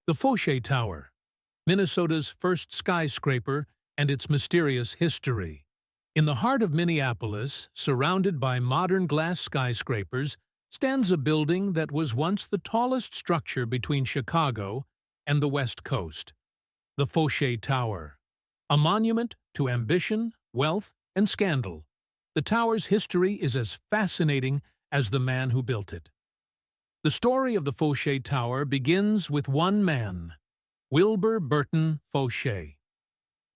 The Foshay Tower, Minnesota's first skyscraper and its mysterious history. In the heart of Minneapolis, surrounded by modern glass skyscrapers, stands a building that was once the tallest structure between Chicago and the West Coast, the Foshay Tower. A monument to ambition, wealth, and scandal, the tower's history is as fascinating as the man who built it. The story of the Foshay Tower begins with one man, Wilbur Foshay.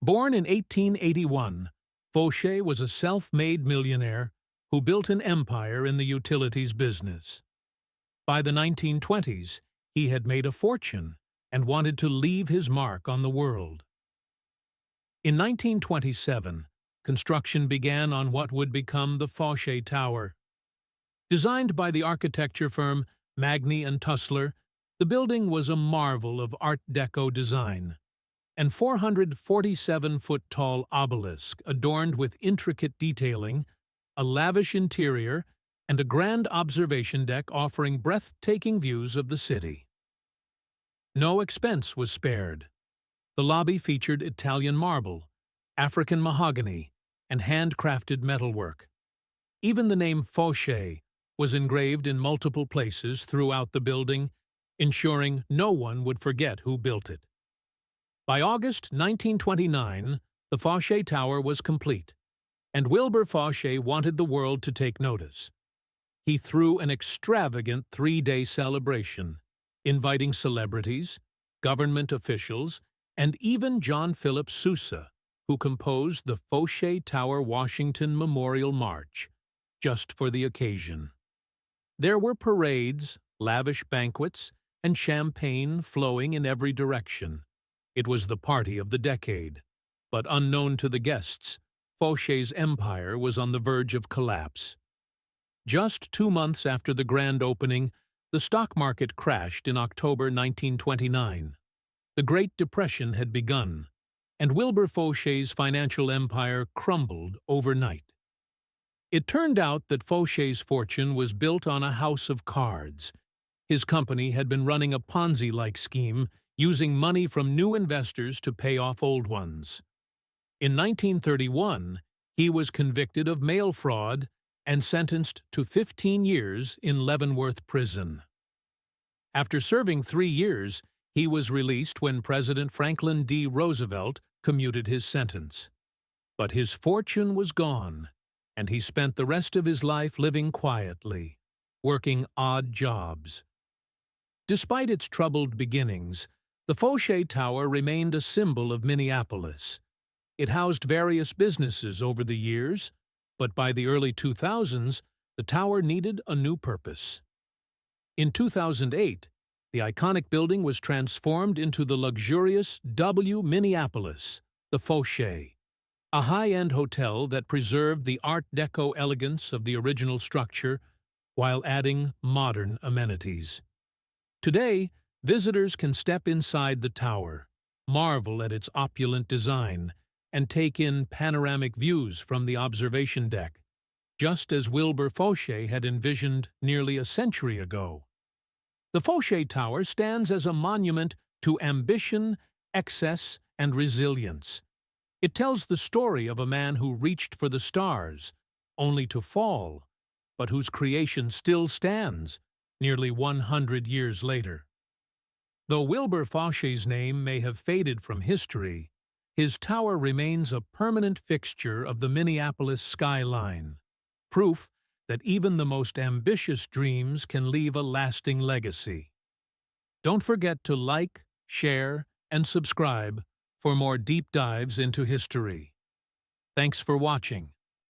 Born in 1881, Foshay was a self-made millionaire who built an empire in the utilities business. By the 1920s, he had made a fortune and wanted to leave his mark on the world. In 1927, construction began on what would become the Foshay Tower. Designed by the architecture firm Magny and Tussler, the building was a marvel of Art Deco design. An 447-foot-tall obelisk adorned with intricate detailing, a lavish interior, and a grand observation deck offering breathtaking views of the city. No expense was spared. The lobby featured Italian marble, African mahogany, and handcrafted metalwork. Even the name Foshay was engraved in multiple places throughout the building, ensuring no one would forget who built it. By August 1929, the Foshay Tower was complete, and Wilbur Foshay wanted the world to take notice. He threw an extravagant three-day celebration, inviting celebrities, government officials, and even John Philip Sousa, who composed the Foshay Tower Washington Memorial March, just for the occasion. There were parades, lavish banquets, and champagne flowing in every direction. It was the party of the decade. But unknown to the guests, Foshay's empire was on the verge of collapse. Just 2 months after the grand opening, the stock market crashed in October 1929. The Great Depression had begun, and Wilbur Foshay's financial empire crumbled overnight. It turned out that Foshay's fortune was built on a house of cards. His company had been running a Ponzi-like scheme, using money from new investors to pay off old ones. In 1931, he was convicted of mail fraud and sentenced to 15 years in Leavenworth Prison. After serving 3 years, he was released when President Franklin D. Roosevelt commuted his sentence. But his fortune was gone, and he spent the rest of his life living quietly, working odd jobs. Despite its troubled beginnings, the Foshay Tower remained a symbol of Minneapolis. It housed various businesses over the years, but by the early 2000s, the tower needed a new purpose. In 2008, the iconic building was transformed into the luxurious W Minneapolis, the Foshay, a high-end hotel that preserved the Art Deco elegance of the original structure while adding modern amenities. Today, visitors can step inside the tower, marvel at its opulent design, and take in panoramic views from the observation deck, just as Wilbur Foshay had envisioned nearly a century ago. The Foshay Tower stands as a monument to ambition, excess, and resilience. It tells the story of a man who reached for the stars, only to fall, but whose creation still stands, nearly 100 years later. Though Wilbur Foshay's name may have faded from history, his tower remains a permanent fixture of the Minneapolis skyline, proof that even the most ambitious dreams can leave a lasting legacy. Don't forget to like, share, and subscribe for more deep dives into history. Thanks for watching.